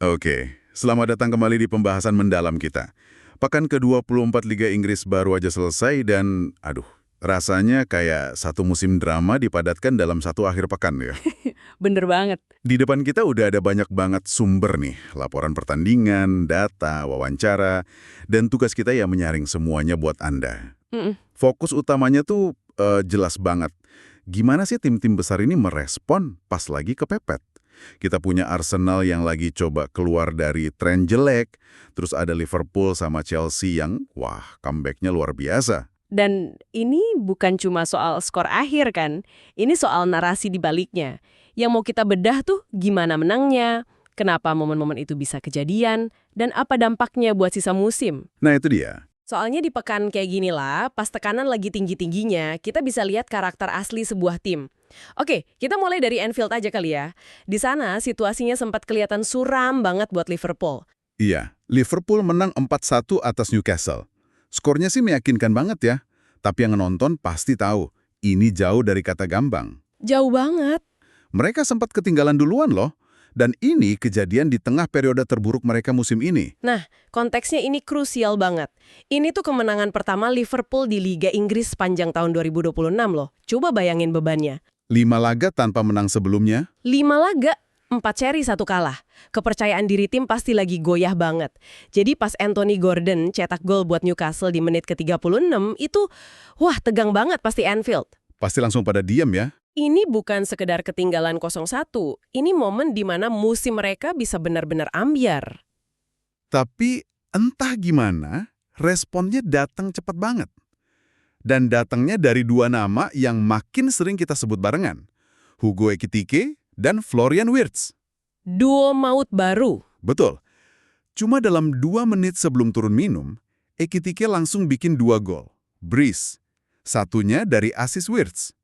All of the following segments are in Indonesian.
Oke, selamat datang kembali di pembahasan mendalam kita. Pekan ke-24 Liga Inggris baru aja selesai dan, rasanya kayak satu musim drama dipadatkan dalam satu akhir pekan ya. Bener banget. Di depan kita udah ada banyak banget sumber nih, laporan pertandingan, data, wawancara, dan tugas kita ya menyaring semuanya buat Anda. Mm-mm. Fokus utamanya tuh jelas banget. Gimana sih tim-tim besar ini merespon pas lagi kepepet? Kita punya Arsenal yang lagi coba keluar dari tren jelek, terus ada Liverpool sama Chelsea yang, comeback-nya luar biasa. Dan ini bukan cuma soal skor akhir kan, ini soal narasi di baliknya. Yang mau kita bedah tuh gimana menangnya, kenapa momen-momen itu bisa kejadian, dan apa dampaknya buat sisa musim. Nah itu dia. Soalnya di pekan kayak gini lah, pas tekanan lagi tinggi-tingginya, kita bisa lihat karakter asli sebuah tim. Oke, kita mulai dari Anfield aja kali ya. Di sana situasinya sempat kelihatan suram banget buat Liverpool. Iya, Liverpool menang 4-1 atas Newcastle. Skornya sih meyakinkan banget ya, tapi yang nonton pasti tahu, ini jauh dari kata gampang. Jauh banget. Mereka sempat ketinggalan duluan loh, dan ini kejadian di tengah periode terburuk mereka musim ini. Nah, konteksnya ini krusial banget. Ini tuh kemenangan pertama Liverpool di Liga Inggris sepanjang tahun 2026 loh. Coba bayangin bebannya. 5 laga tanpa menang sebelumnya. 5 laga, 4 seri 1 kalah. Kepercayaan diri tim pasti lagi goyah banget. Jadi pas Anthony Gordon cetak gol buat Newcastle di menit ke-36, itu tegang banget pasti Anfield. Pasti langsung pada diam ya. Ini bukan sekedar ketinggalan 0-1. Ini momen di mana musim mereka bisa benar-benar ambyar. Tapi entah gimana, responnya datang cepat banget. Dan datangnya dari dua nama yang makin sering kita sebut barengan. Hugo Ekitike dan Florian Wirtz. Duo maut baru. Betul. Cuma dalam 2 menit sebelum turun minum, Ekitike langsung bikin 2 gol. Brace. Satunya dari assist Wirtz.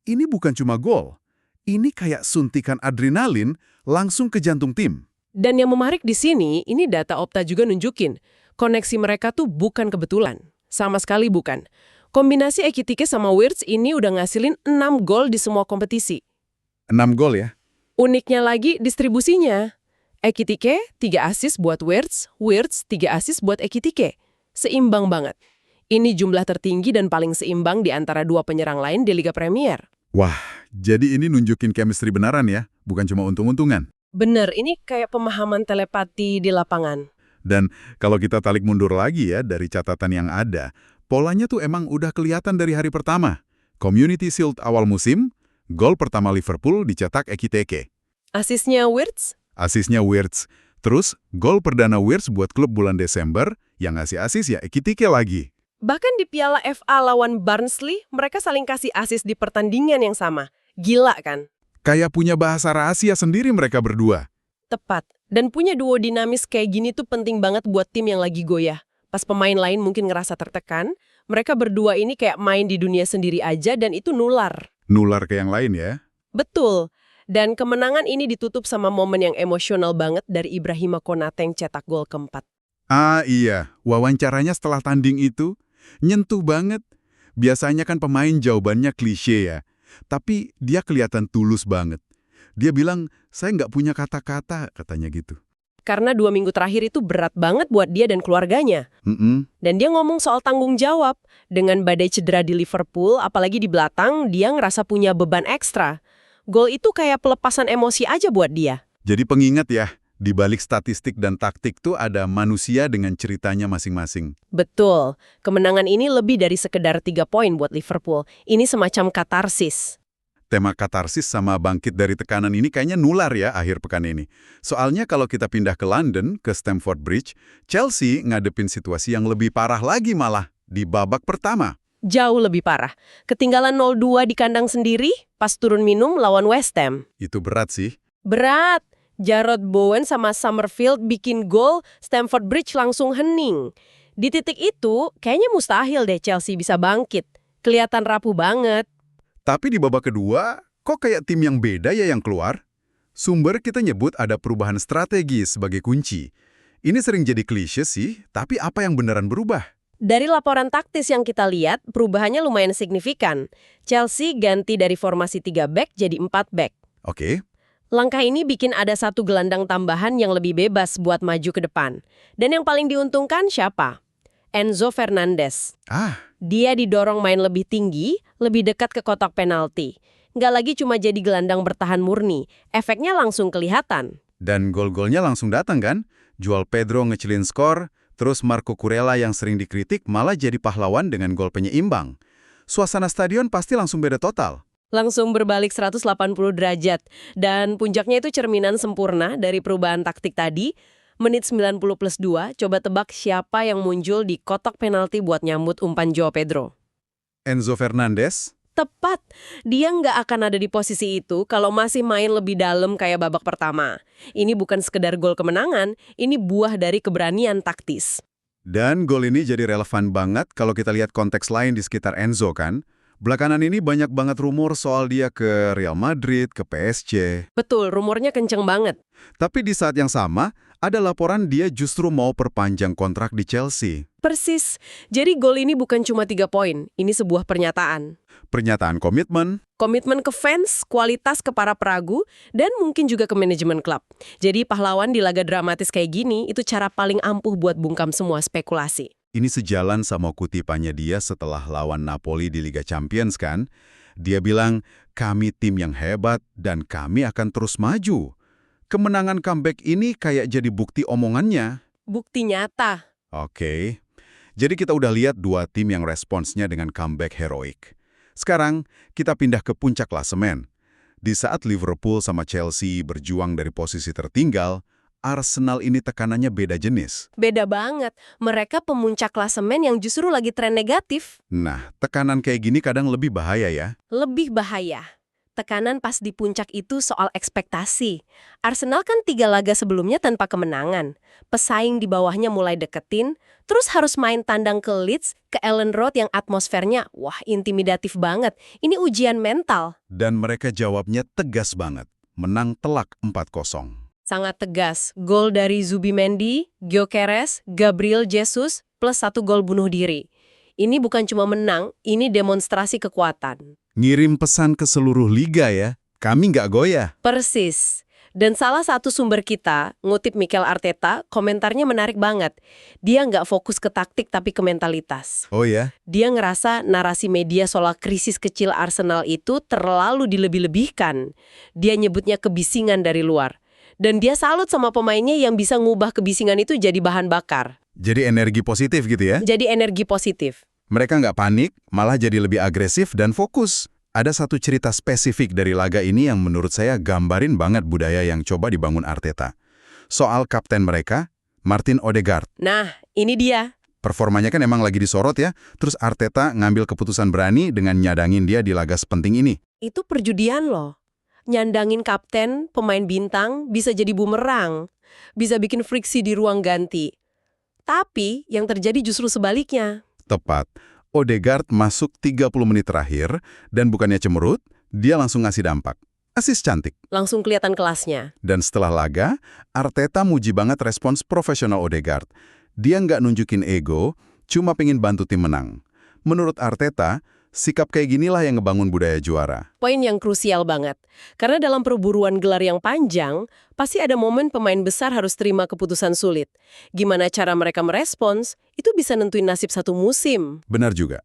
Ini bukan cuma gol. Ini kayak suntikan adrenalin langsung ke jantung tim. Dan yang menarik di sini, ini data Opta juga nunjukin. Koneksi mereka tuh bukan kebetulan. Sama sekali bukan. Kombinasi Ekitike sama Wirtz ini udah ngasilin 6 gol di semua kompetisi. 6 gol ya? Uniknya lagi distribusinya. Ekitike 3 assist buat Wirtz, Wirtz 3 assist buat Ekitike. Seimbang banget. Ini jumlah tertinggi dan paling seimbang di antara 2 penyerang lain di Liga Premier. Wah, jadi ini nunjukin chemistry beneran ya, bukan cuma untung-untungan. Bener, ini kayak pemahaman telepati di lapangan. Dan kalau kita tarik mundur lagi ya dari catatan yang ada, polanya tuh emang udah kelihatan dari hari pertama. Community Shield awal musim, gol pertama Liverpool dicetak Ekitike. Asisnya Wirtz? Asisnya Wirtz. Terus, gol perdana Wirtz buat klub bulan Desember, yang ngasih asis ya Ekitike lagi. Bahkan di Piala FA lawan Barnsley, mereka saling kasih asis di pertandingan yang sama. Gila kan? Kayak punya bahasa rahasia sendiri mereka berdua. Tepat. Dan punya duo dinamis kayak gini tuh penting banget buat tim yang lagi goyah. Pas pemain lain mungkin ngerasa tertekan, mereka berdua ini kayak main di dunia sendiri aja dan itu nular. Nular ke yang lain ya. Betul. Dan kemenangan ini ditutup sama momen yang emosional banget dari Ibrahima Konate yang cetak gol keempat. Ah iya, wawancaranya setelah tanding itu nyentuh banget. Biasanya kan pemain jawabannya klise ya. Tapi dia kelihatan tulus banget. Dia bilang, saya nggak punya kata-kata, katanya gitu. Karena 2 minggu terakhir itu berat banget buat dia dan keluarganya. Dan dia ngomong soal tanggung jawab. Dengan badai cedera di Liverpool, apalagi di belakang, dia ngerasa punya beban ekstra. Gol itu kayak pelepasan emosi aja buat dia. Jadi pengingat ya, di balik statistik dan taktik tuh ada manusia dengan ceritanya masing-masing. Betul. Kemenangan ini lebih dari sekedar 3 poin buat Liverpool. Ini semacam katarsis. Tema katarsis sama bangkit dari tekanan ini kayaknya nular ya akhir pekan ini. Soalnya kalau kita pindah ke London, ke Stamford Bridge, Chelsea ngadepin situasi yang lebih parah lagi malah di babak pertama. Jauh lebih parah. Ketinggalan 0-2 di kandang sendiri, pas turun minum lawan West Ham. Itu berat sih. Berat. Jarrod Bowen sama Summerfield bikin gol, Stamford Bridge langsung hening. Di titik itu, kayaknya mustahil deh Chelsea bisa bangkit. Kelihatan rapuh banget. Tapi di babak kedua, kok kayak tim yang beda ya yang keluar? Sumber kita nyebut ada perubahan strategi sebagai kunci. Ini sering jadi klise sih, tapi apa yang beneran berubah? Dari laporan taktis yang kita lihat, perubahannya lumayan signifikan. Chelsea ganti dari formasi 3 back jadi 4 back. Oke. Langkah ini bikin ada satu gelandang tambahan yang lebih bebas buat maju ke depan. Dan yang paling diuntungkan siapa? Enzo Fernandez. Ah, Dia didorong main lebih tinggi, lebih dekat ke kotak penalti. Nggak lagi cuma jadi gelandang bertahan murni, efeknya langsung kelihatan. dan gol-golnya langsung datang kan? Joao Pedro ngecilin skor, terus Marco Kurela yang sering dikritik malah jadi pahlawan dengan gol penyeimbang. Suasana stadion pasti langsung beda total. Langsung berbalik 180 derajat. Dan puncaknya itu cerminan sempurna dari perubahan taktik tadi. Menit 90+2, coba tebak siapa yang muncul di kotak penalti buat nyambut umpan Joao Pedro. Enzo Fernandez? Tepat, dia nggak akan ada di posisi itu kalau masih main lebih dalam kayak babak pertama. Ini bukan sekedar gol kemenangan, ini buah dari keberanian taktis. Dan gol ini jadi relevan banget kalau kita lihat konteks lain di sekitar Enzo kan? Belakangan ini banyak banget rumor soal dia ke Real Madrid, ke PSG. Betul, rumornya kenceng banget. Tapi di saat yang sama, ada laporan dia justru mau perpanjang kontrak di Chelsea. Persis, jadi gol ini bukan cuma 3 poin, ini sebuah pernyataan. Pernyataan komitmen, Komitmen ke fans, kualitas ke para peragu, dan mungkin juga ke manajemen klub. Jadi pahlawan di laga dramatis kayak gini, itu cara paling ampuh buat bungkam semua spekulasi. ini sejalan sama kutipannya dia setelah lawan Napoli di Liga Champions kan? Dia bilang, kami tim yang hebat dan kami akan terus maju. Kemenangan comeback ini kayak jadi bukti omongannya. Bukti nyata. Oke, jadi kita udah lihat dua tim yang responsnya dengan comeback heroik. Sekarang, kita pindah ke puncak klasemen. Di saat Liverpool sama Chelsea berjuang dari posisi tertinggal, Arsenal ini tekanannya beda jenis. Beda banget. Mereka pemuncak klasemen yang justru lagi tren negatif. Nah, tekanan kayak gini kadang lebih bahaya ya. Lebih bahaya. Tekanan pas di puncak itu soal ekspektasi. Arsenal kan 3 laga sebelumnya tanpa kemenangan. Pesaing di bawahnya mulai deketin, terus harus main tandang ke Leeds, ke Ellen Road yang atmosfernya, wah intimidatif banget. Ini ujian mental. Dan mereka jawabnya tegas banget. Menang telak 4-0. Sangat tegas. Gol dari Zubimendi, Gyökeres, Gabriel Jesus, plus 1 gol bunuh diri. Ini bukan cuma menang, ini demonstrasi kekuatan. Ngirim pesan ke seluruh liga ya, kami nggak goyah. Persis. Dan salah satu sumber kita, ngutip Mikel Arteta, komentarnya menarik banget. Dia nggak fokus ke taktik tapi ke mentalitas. Oh ya? Dia ngerasa narasi media soal krisis kecil Arsenal itu terlalu dilebih-lebihkan. Dia nyebutnya kebisingan dari luar. Dan dia salut sama pemainnya yang bisa ngubah kebisingan itu jadi bahan bakar. Jadi energi positif gitu ya? Jadi energi positif. Mereka nggak panik, malah jadi lebih agresif dan fokus. Ada satu cerita spesifik dari laga ini yang menurut saya gambarin banget budaya yang coba dibangun Arteta. Soal kapten mereka, Martin Odegaard. Nah, ini dia. Performanya kan emang lagi disorot ya, terus Arteta ngambil keputusan berani dengan nyadangin dia di laga sepenting ini. Itu perjudian loh. Nyandangin kapten, pemain bintang, bisa jadi bumerang. Bisa bikin friksi di ruang ganti. Tapi, yang terjadi justru sebaliknya. Tepat, Odegaard masuk 30 menit terakhir, dan bukannya cemerut, dia langsung ngasih dampak. Asis cantik. Langsung kelihatan kelasnya. Dan setelah laga, Arteta muji banget respons profesional Odegaard. Dia nggak nunjukin ego, cuma pengen bantu tim menang. Menurut Arteta, sikap kayak ginilah yang ngebangun budaya juara. Poin yang krusial banget. Karena dalam perburuan gelar yang panjang, pasti ada momen pemain besar harus terima keputusan sulit. Gimana cara mereka merespons, itu bisa nentuin nasib satu musim. Benar juga.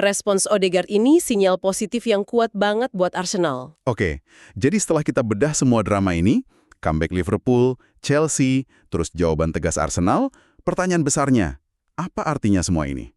Respons Odegaard ini sinyal positif yang kuat banget buat Arsenal. Oke, jadi setelah kita bedah semua drama ini, comeback Liverpool, Chelsea, terus jawaban tegas Arsenal, pertanyaan besarnya, apa artinya semua ini?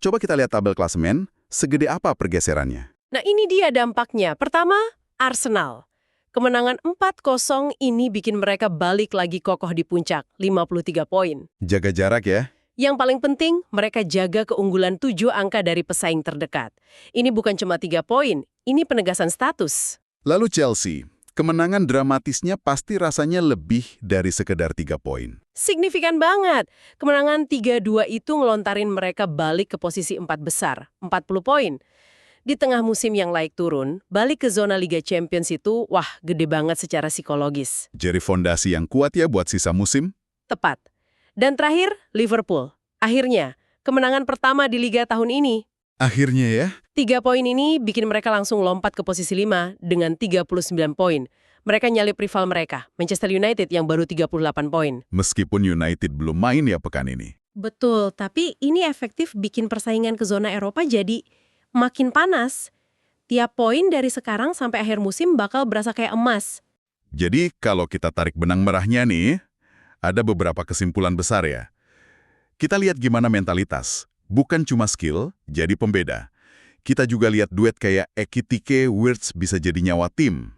Coba kita lihat tabel klasemen, segede apa pergeserannya? Nah ini dia dampaknya. Pertama, Arsenal. Kemenangan 4-0 ini bikin mereka balik lagi kokoh di puncak, 53 poin. Jaga jarak ya. Yang paling penting, mereka jaga keunggulan 7 angka dari pesaing terdekat. Ini bukan cuma 3 poin, ini penegasan status. Lalu Chelsea, kemenangan dramatisnya pasti rasanya lebih dari sekedar 3 poin. Signifikan banget. Kemenangan 3-2 itu ngelontarin mereka balik ke posisi 4 besar, 40 poin. Di tengah musim yang laik turun, balik ke zona Liga Champions itu, wah, gede banget secara psikologis. Jadi fondasi yang kuat ya buat sisa musim? Tepat. Dan terakhir, Liverpool. Akhirnya, kemenangan pertama di Liga tahun ini. Akhirnya ya. 3 poin ini bikin mereka langsung lompat ke posisi 5 dengan 39 poin. Mereka nyalip rival mereka, Manchester United yang baru 38 poin. Meskipun United belum main ya pekan ini. Betul, tapi ini efektif bikin persaingan ke zona Eropa jadi makin panas. Tiap poin dari sekarang sampai akhir musim bakal berasa kayak emas. Jadi kalau kita tarik benang merahnya nih, ada beberapa kesimpulan besar ya. Kita lihat gimana mentalitas. Bukan cuma skill, jadi pembeda. Kita juga lihat duet kayak Ekitike Wirtz bisa jadi nyawa tim.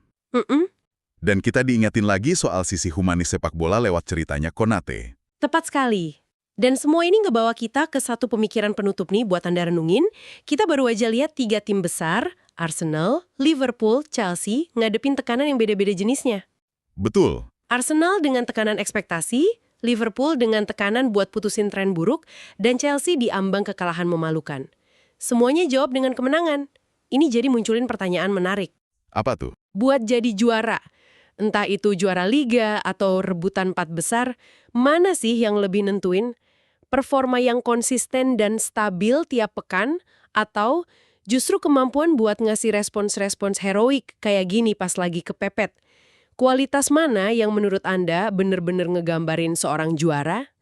Dan kita diingatin lagi soal sisi humanis sepak bola lewat ceritanya Konate. Tepat sekali. Dan semua ini ngebawa kita ke satu pemikiran penutup nih buat Anda renungin. Kita baru aja lihat 3 tim besar, Arsenal, Liverpool, Chelsea, ngadepin tekanan yang beda-beda jenisnya. Betul. Arsenal dengan tekanan ekspektasi, Liverpool dengan tekanan buat putusin tren buruk, dan Chelsea diambang kekalahan memalukan. Semuanya jawab dengan kemenangan. Ini jadi munculin pertanyaan menarik. Apa tuh? Buat jadi juara, entah itu juara liga atau rebutan 4 besar, mana sih yang lebih nentuin? Performa yang konsisten dan stabil tiap pekan, atau justru kemampuan buat ngasih respons-respons heroik kayak gini pas lagi kepepet? Kualitas mana yang menurut Anda bener-bener ngegambarin seorang juara?